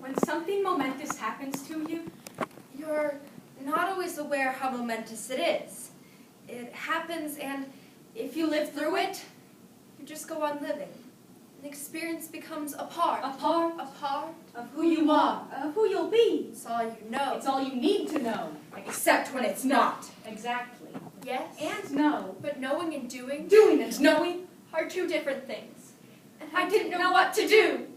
When something momentous happens to you, You're not always aware how momentous it is. It happens, and if you live through it, you just go on living. The experience becomes a part a part of who you are, of who you'll be. It's all you know. It's all you need to know. Except when it's not. Exactly. Yes. And no. But knowing and doing And knowing are two different things. And I didn't know what to do.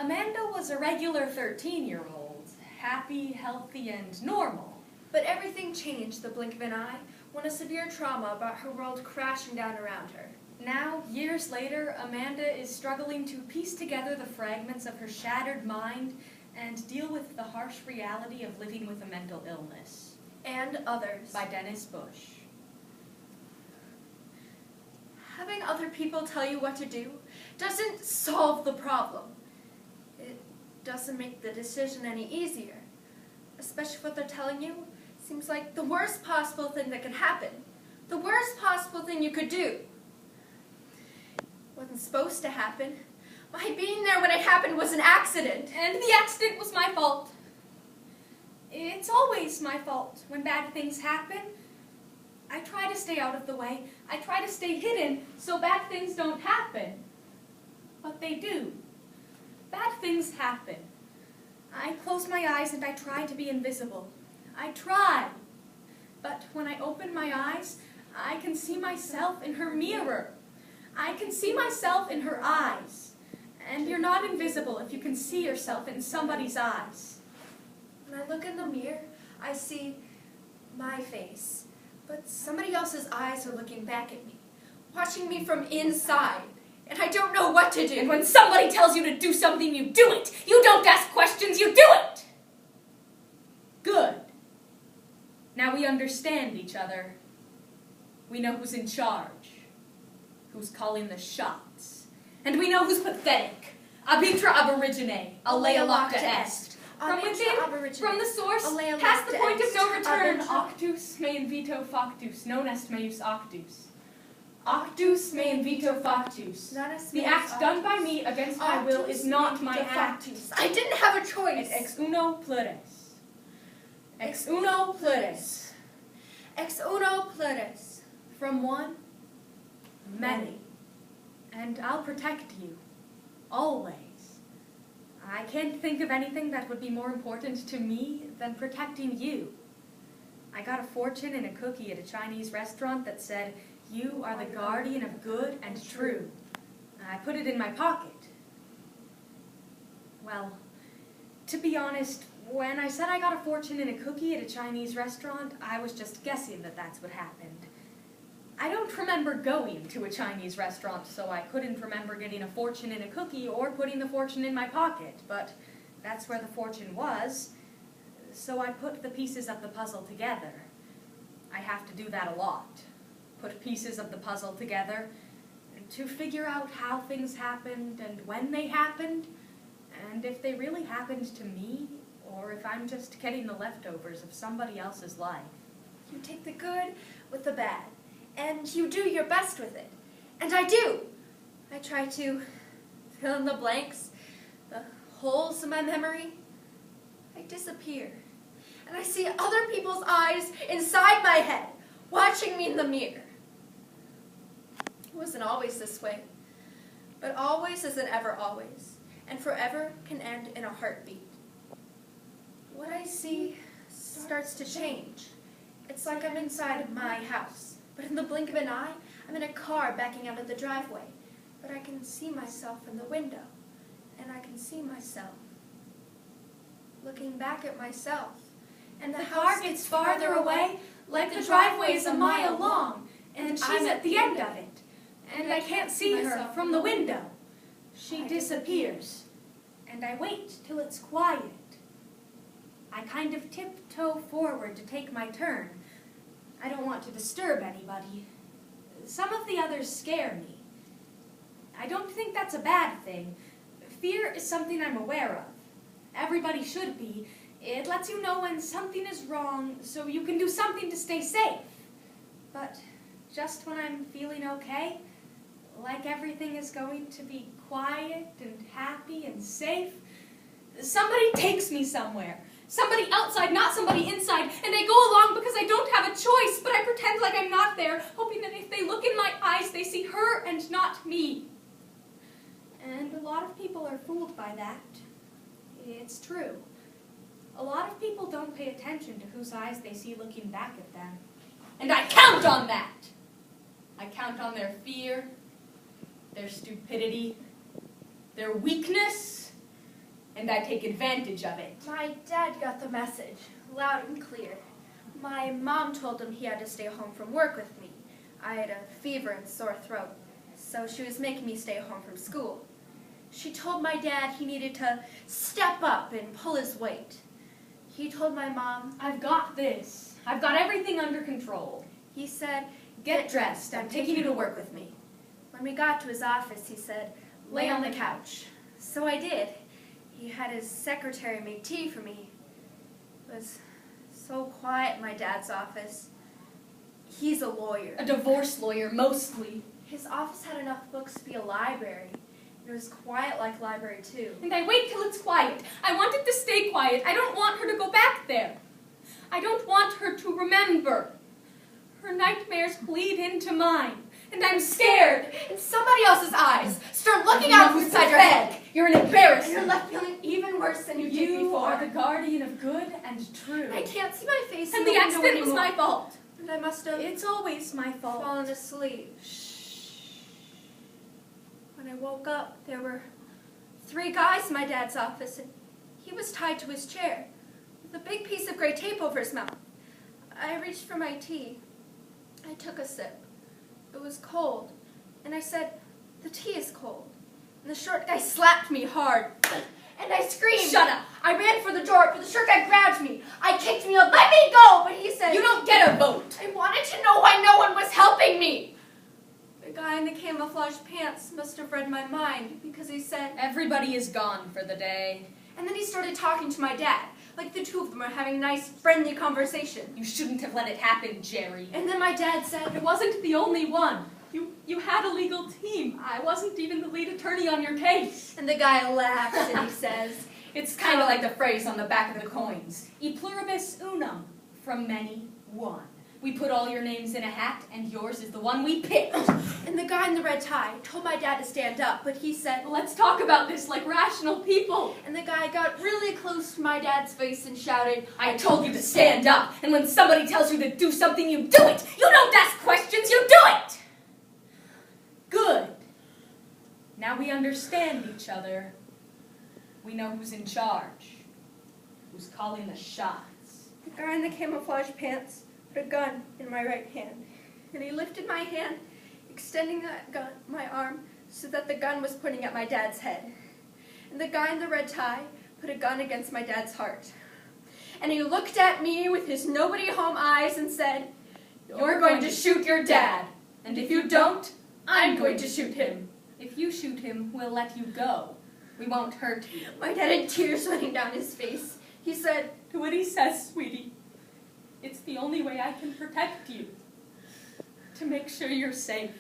Amanda was a regular 13-year-old, happy, healthy, and normal. But everything changed the blink of an eye when a severe trauma brought her world crashing down around her. Now, years later, Amanda is struggling to piece together the fragments of her shattered mind and deal with the harsh reality of living with a mental illness. And others. By Dennis Bush. Having other people tell you what to do doesn't solve the problem. It doesn't make the decision any easier. Especially what they're telling you seems like the worst possible thing that could happen. The worst possible thing you could do. Wasn't supposed to happen. My being there when it happened was an accident. And the accident was my fault. It's always my fault when bad things happen. I try to stay out of the way. I try to stay hidden so bad things don't happen. But they do. Bad things happen. I close my eyes and I try to be invisible. I try. But when I open my eyes, I can see myself in her mirror. I can see myself in her eyes. And you're not invisible if you can see yourself in somebody's eyes. When I look in the mirror, I see my face. But somebody else's eyes are looking back at me, watching me from inside. And I don't know what to do. And when somebody tells you to do something, you do it. You don't ask questions, you do it. Good. Now we understand each other. We know who's in charge, who's calling the shots. And we know who's pathetic. Abitra ab origine, alea lacta est. From within, from the source, past the point of no return, octus me invito factus, non est meus octus. Octus me invito factus. The act done by me against my will is not my act. I didn't have a choice. Ex uno plures. Ex uno plures. Ex uno plures. From one, many. And I'll protect you. Always. I can't think of anything that would be more important to me than protecting you. I got a fortune in a cookie at a Chinese restaurant that said, "You are the guardian of good and true." I put it in my pocket. Well, to be honest, when I said I got a fortune in a cookie at a Chinese restaurant, I was just guessing that that's what happened. I don't remember going to a Chinese restaurant, so I couldn't remember getting a fortune in a cookie or putting the fortune in my pocket, but that's where the fortune was, so I put the pieces of the puzzle together. I have to do that a lot. Put pieces of the puzzle together to figure out how things happened and when they happened, and if they really happened to me, or if I'm just getting the leftovers of somebody else's life. You take the good with the bad, and you do your best with it. And I do. I try to fill in the blanks, the holes in my memory. I disappear, and I see other people's eyes inside my head, watching me in the mirror. It wasn't always this way, but always isn't ever always, and forever can end in a heartbeat. What I see starts to change. It's like I'm inside my house, but in the blink of an eye, I'm in a car backing out of the driveway. But I can see myself in the window, and I can see myself looking back at myself. And the car gets farther away, like the driveway is a mile long, and she's at the end of it. And I can't see her from the window. She disappears, and I wait till it's quiet. I kind of tiptoe forward to take my turn. I don't want to disturb anybody. Some of the others scare me. I don't think that's a bad thing. Fear is something I'm aware of. Everybody should be. It lets you know when something is wrong, so you can do something to stay safe. But just when I'm feeling okay, like everything is going to be quiet and happy and safe, somebody takes me somewhere. Somebody outside, not somebody inside, and I go along because I don't have a choice, but I pretend like I'm not there, hoping that if they look in my eyes, they see her and not me. And a lot of people are fooled by that. It's true. A lot of people don't pay attention to whose eyes they see looking back at them. And I count on that! I count on their fear, their stupidity, their weakness, and I take advantage of it. My dad got the message, loud and clear. My mom told him he had to stay home from work with me. I had a fever and sore throat, so she was making me stay home from school. She told my dad he needed to step up and pull his weight. He told my mom, I've got this. I've got everything under control. He said, Get dressed. I'm taking you to work with me. When we got to his office, he said, lay on the couch. So I did. He had his secretary make tea for me. It was so quiet in my dad's office. He's a lawyer. A divorce lawyer, mostly. His office had enough books to be a library. It was quiet like a library, too. And I wait till it's quiet. I want it to stay quiet. I don't want her to go back there. I don't want her to remember. Her nightmares bleed into mine. And I'm scared. In somebody else's eyes. Start looking out from inside your head. You're an embarrassment. You're left feeling even worse than you did You before. are the guardian of good and true. I can't see my face And in the window accident was anymore. my fault. And I must have It's always my fault. fallen asleep. When I woke up, there were 3 guys in my dad's office, and he was tied to his chair with a big piece of gray tape over his mouth. I reached for my tea. I took a sip. It was cold, and I said, the tea is cold. And the short guy slapped me hard, and I screamed. Shut up. I ran for the door, but the short guy grabbed me. I kicked me up. Let me go, but he said, You don't get a vote. I wanted to know why no one was helping me. The guy in the camouflage pants must have read my mind, because he said, Everybody is gone for the day. and then he started talking to my dad, like the two of them are having a nice, friendly conversation. You shouldn't have let it happen, Jerry. And then my dad said, It wasn't the only one. You had a legal team. I wasn't even the lead attorney on your case. and the guy laughs and he says, It's kind of like the phrase on the back of the coins. E pluribus unum. From many, one. We put all your names in a hat, and yours is the one we picked. and the guy in the red tie told my dad to stand up, but he said, Let's talk about this like rational people. and the guy got really close to my dad's face and shouted, I told you to stand up, and when somebody tells you to do something, you do it. You don't ask questions, you do it. Good. Now we understand each other. We know who's in charge, who's calling the shots. The guy in the camouflage pants put a gun in my right hand, and he lifted my hand, extending that gun, my arm, so that the gun was pointing at my dad's head. And the guy in the red tie put a gun against my dad's heart. And he looked at me with his nobody-home eyes and said, You're going to shoot your dad, and if you don't, I'm going to shoot him. If you shoot him, we'll let you go. We won't hurt you. My dad had tears running down his face. He said, Do what he says, sweetie. It's the only way I can protect you. To make sure you're safe.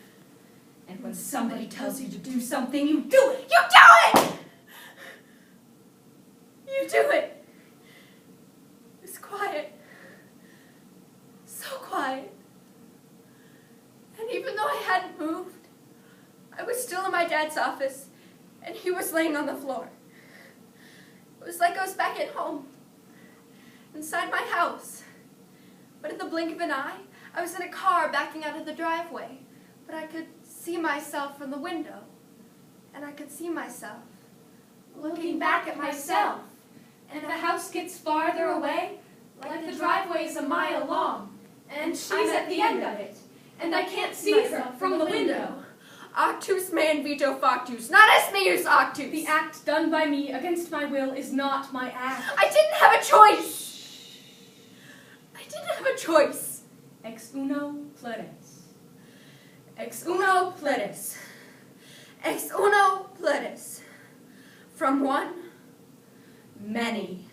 And when somebody tells you to do something, you do it. You do it! You do it! It's quiet. So quiet. And even though I hadn't moved, I was still in my dad's office, and he was laying on the floor. It was like I was back at home, inside my house. But in the blink of an eye, I was in a car backing out of the driveway, but I could see myself from the window, and I could see myself looking back at myself. And the house gets farther away, like the driveway is a mile long, and she's at the end of it, and I can't see her from the window. Actus me veto factus, not est meus actus. The act done by me against my will is not my act. I didn't have a choice. I didn't have a choice. Ex uno plures. Ex uno plures. Ex uno plures. From one, Many.